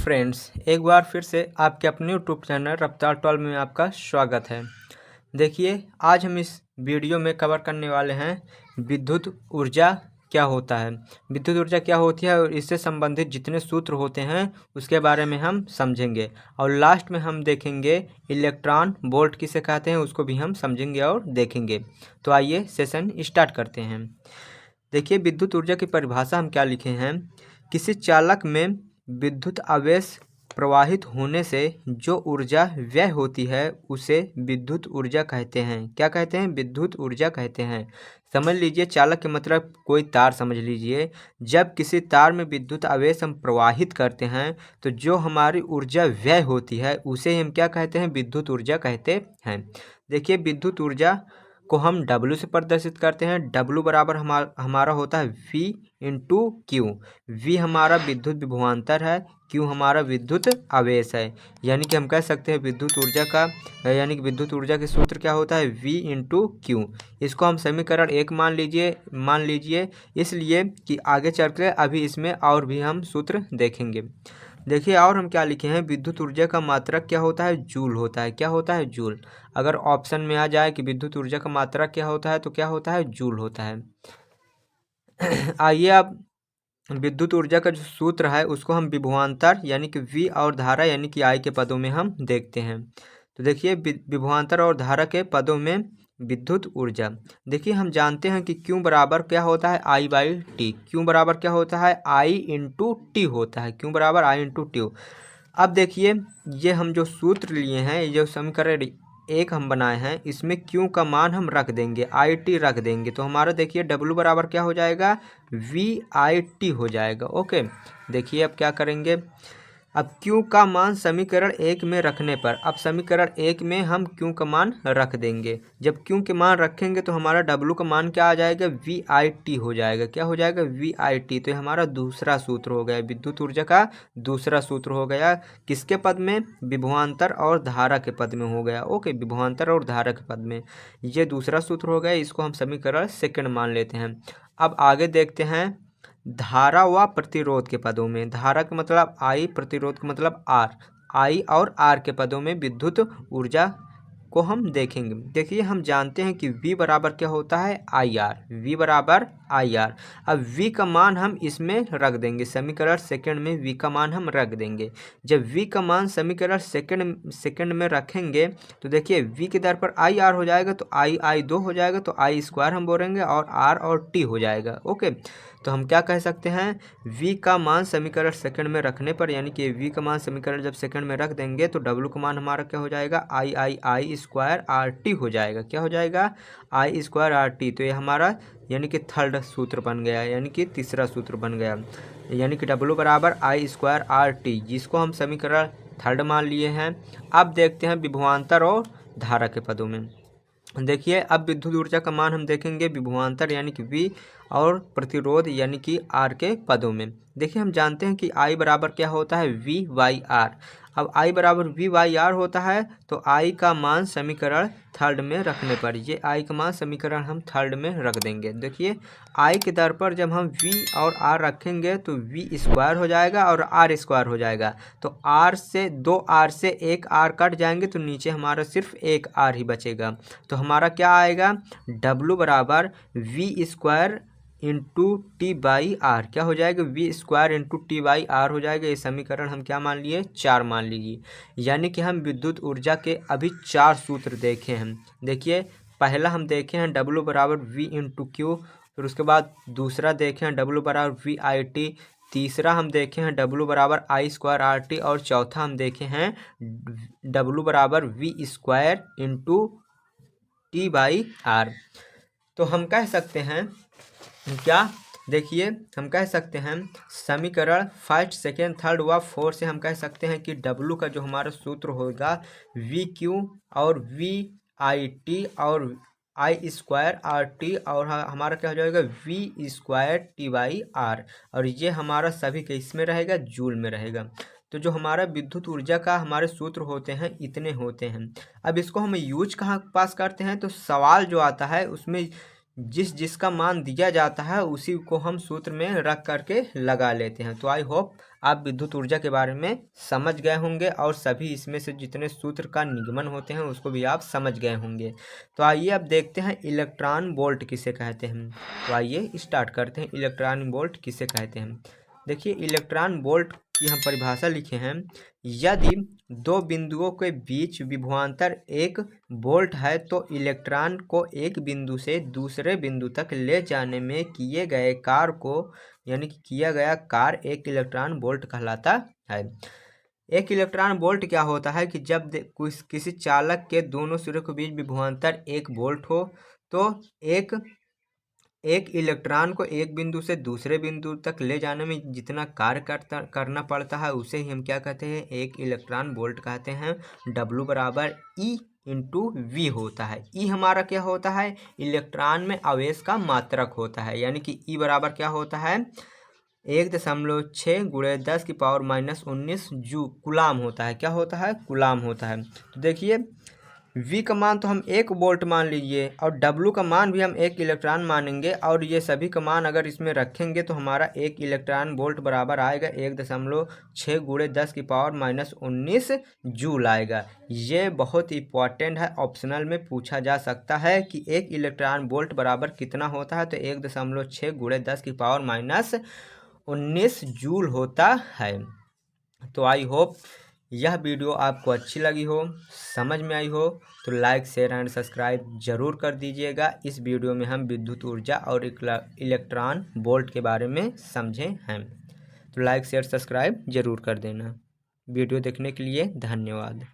Friends, एक बार फिर से आपके अपने यूट्यूब चैनल रफ्तार 12 में आपका स्वागत है। देखिए, आज हम इस वीडियो में कवर करने वाले हैं विद्युत ऊर्जा क्या होता है, विद्युत ऊर्जा क्या होती है और इससे संबंधित जितने सूत्र होते हैं उसके बारे में हम समझेंगे। और लास्ट में हम देखेंगे इलेक्ट्रॉन वोल्ट किसे कहते हैं, उसको भी हम समझेंगे और देखेंगे। तो आइए सेशन स्टार्ट करते हैं। देखिए, विद्युत ऊर्जा की परिभाषा हम क्या लिखे हैं। किसी चालक में विद्युत आवेश प्रवाहित होने से जो ऊर्जा व्यय होती है उसे विद्युत ऊर्जा कहते हैं। क्या कहते हैं? विद्युत ऊर्जा कहते हैं। समझ लीजिए, चालक के मतलब कोई तार समझ लीजिए। जब किसी तार में विद्युत आवेश हम प्रवाहित करते हैं तो जो हमारी ऊर्जा व्यय होती है उसे हम क्या कहते हैं? विद्युत ऊर्जा कहते हैं। देखिए, विद्युत ऊर्जा को हम W से प्रदर्शित करते हैं। W बराबर हमारा होता है V इंटू क्यू। V हमारा विद्युत विभवांतर है, Q हमारा विद्युत आवेश है। यानी कि हम कह सकते हैं विद्युत ऊर्जा का यानी कि विद्युत ऊर्जा के सूत्र क्या होता है? V into Q. इसको हम समीकरण 1 मान लीजिए इसलिए कि आगे चलकर अभी इसमें और भी हम सूत्र देखेंगे। देखिए, और हम क्या लिखे हैं, विद्युत ऊर्जा का मात्रक क्या होता है? जूल होता है। क्या होता है? जूल। अगर ऑप्शन में आ जाए कि विद्युत ऊर्जा का मात्रक क्या होता है तो क्या होता है? जूल होता है। आइए अब विद्युत ऊर्जा का जो सूत्र है उसको हम विभवांतर यानी कि V और धारा यानी कि I के पदों में हम देखते हैं। तो देखिए, विभवांतर और धारा के पदों में विद्युत ऊर्जा। देखिए, हम जानते हैं कि Q बराबर क्या होता है? I by T. Q बराबर क्या होता है? I इंटू टी होता है। Q बराबर I इंटू टी। अब देखिए, ये हम जो सूत्र लिए हैं, ये जो समीकरण 1 हम बनाए हैं, इसमें Q का मान हम रख देंगे, IT रख देंगे। तो हमारा देखिए W बराबर क्या हो जाएगा? VIT हो जाएगा। ओके, देखिए अब क्या करेंगे। अब Q का मान समीकरण 1 में रखने पर, अब समीकरण 1 में हम Q का मान रख देंगे। जब Q के मान रखेंगे तो हमारा W का मान क्या आ जाएगा? VIT हो जाएगा। क्या हो जाएगा? VIT। तो ये हमारा दूसरा सूत्र हो गया, विद्युत ऊर्जा का दूसरा सूत्र हो गया। किसके पद में? विभवांतर और धारा के पद में हो गया। ओके, विभवांतर और धारा के पद में ये दूसरा सूत्र हो गया। इसको हम समीकरण 2 मान लेते हैं। अब आगे देखते हैं धारा व प्रतिरोध के पदों में। धारा का मतलब I, प्रतिरोध का मतलब R। I और R के पदों में विद्युत ऊर्जा को हम देखेंगे। देखिए, हम जानते हैं कि V बराबर क्या होता है? IR। V बराबर IR। अब V का मान हम इसमें रख देंगे, समीकरण 2 में V का मान हम रख देंगे। जब V का मान समीकरण सेकंड में रखेंगे तो देखिए V की दर पर IR हो जाएगा तो I 2 हो जाएगा, तो I स्क्वायर हम बोलेंगे और R और T हो जाएगा। ओके, तो हम क्या कह सकते हैं? V का मान समीकरण 2 में रखने पर, यानी कि V का मान समीकरण जब 2 में रख देंगे तो W का मान हमारा क्या हो जाएगा? I स्क्वायर RT हो जाएगा। क्या हो जाएगा? I square RT। तो ये हमारा यानी कि थर्ड सूत्र बन गया, यानी कि तीसरा सूत्र बन गया, यानी कि W बराबर I स्क्वायर RT, जिसको हम समीकरण 3 मान लिए हैं। अब देखते हैं विभवांतर और धारा के पदों में। देखिए, अब विद्युत ऊर्जा का मान हम देखेंगे विभवांतर यानी कि V और प्रतिरोध यानी कि R के पदों में। देखिए, हम जानते हैं कि I बराबर क्या होता है? V by R। अब I बराबर V बाई R होता है तो I का मान समीकरण 3 में रखने पर, ये I का मान समीकरण हम 3 में रख देंगे। देखिए, I के दर पर जब हम V और R रखेंगे तो V स्क्वायर हो जाएगा और R स्क्वायर हो जाएगा। तो R से 2 R से 1 R कट जाएंगे तो नीचे हमारा सिर्फ 1 R ही बचेगा। तो हमारा क्या आएगा? W बराबर V square into T by R. क्या हो जाएगा? V square into T by R हो जाएगा। ये समीकरण हम क्या मान लिए? 4 मान लीजिए। यानी कि हम विद्युत ऊर्जा के अभी 4 सूत्र देखे हैं। देखिए, पहला हम देखे हैं W बराबर V इंटू क्यू, फिर उसके बाद दूसरा देखे हैं W बराबर VIT, तीसरा हम देखे हैं W बराबर I स्क्वायर RT, और चौथा हम देखे हैं W बराबर V square into T by R. तो हम कह सकते हैं क्या? देखिए, हम कह सकते हैं समीकरण 1, 2, 3 व 4 से हम कह सकते हैं कि W का जो हमारा सूत्र होगा VQ और VIT और I स्क्वायर RT, और हमारा क्या हो जाएगा? V square T by R. और ये हमारा सभी के इसमें रहेगा, जूल में रहेगा। तो जो हमारा विद्युत ऊर्जा का हमारे सूत्र होते हैं इतने होते हैं। अब इसको हम यूज कहाँ पास करते हैं? तो सवाल जो आता है उसमें जिसका मान दिया जाता है उसी को हम सूत्र में रख करके लगा लेते हैं। तो आई होप आप विद्युत ऊर्जा के बारे में समझ गए होंगे और सभी इसमें से जितने सूत्र का निगमन होते हैं उसको भी आप समझ गए होंगे। तो आइए अब देखते हैं इलेक्ट्रॉन वोल्ट किसे कहते हैं। तो आइए स्टार्ट करते हैं, इलेक्ट्रॉन वोल्ट किसे कहते हैं। देखिए इलेक्ट्रॉन वोल्ट की हम परिभाषा लिखे हैं, यदि दो बिंदुओं के बीच विभवांतर 1 वोल्ट है तो इलेक्ट्रॉन को एक बिंदु से दूसरे बिंदु तक ले जाने में किए गए कार्य को यानी कि किया गया कार्य 1 इलेक्ट्रॉन वोल्ट कहलाता है। 1 इलेक्ट्रॉन वोल्ट क्या होता है कि जब किसी चालक के दोनों सिरों के बीच विभवांतर 1 वोल्ट हो तो एक इलेक्ट्रॉन को एक बिंदु से दूसरे बिंदु तक ले जाने में जितना कार्य करना पड़ता है उसे ही हम क्या कहते हैं, 1 इलेक्ट्रॉन वोल्ट कहते हैं। W बराबर E इंटू वी होता है। E हमारा क्या होता है, इलेक्ट्रॉन में आवेश का मात्रक होता है, यानी कि E बराबर क्या होता है 1.6 गुणे 10 की पावर -19 जू कूलाम होता है। क्या होता है, कूलाम होता है। तो देखिए V का मान तो हम 1 वोल्ट मान लीजिए और W का मान भी हम 1 इलेक्ट्रॉन मानेंगे और ये सभी का मान अगर इसमें रखेंगे तो हमारा 1 इलेक्ट्रॉन वोल्ट बराबर आएगा 1.6 गुणे 10 की पावर -19 जूल आएगा। ये बहुत इंपॉर्टेंट है, ऑप्शनल में पूछा जा सकता है कि 1 इलेक्ट्रॉन वोल्ट बराबर कितना होता है, तो 1.6 गुणे 10 की पावर -19 जूल होता है। तो आई होप यह वीडियो आपको अच्छी लगी हो, समझ में आई हो, तो लाइक शेयर एंड सब्सक्राइब जरूर कर दीजिएगा। इस वीडियो में हम विद्युत ऊर्जा और इलेक्ट्रॉन वोल्ट के बारे में समझे हैं। तो लाइक शेयर सब्सक्राइब जरूर कर देना। वीडियो देखने के लिए धन्यवाद।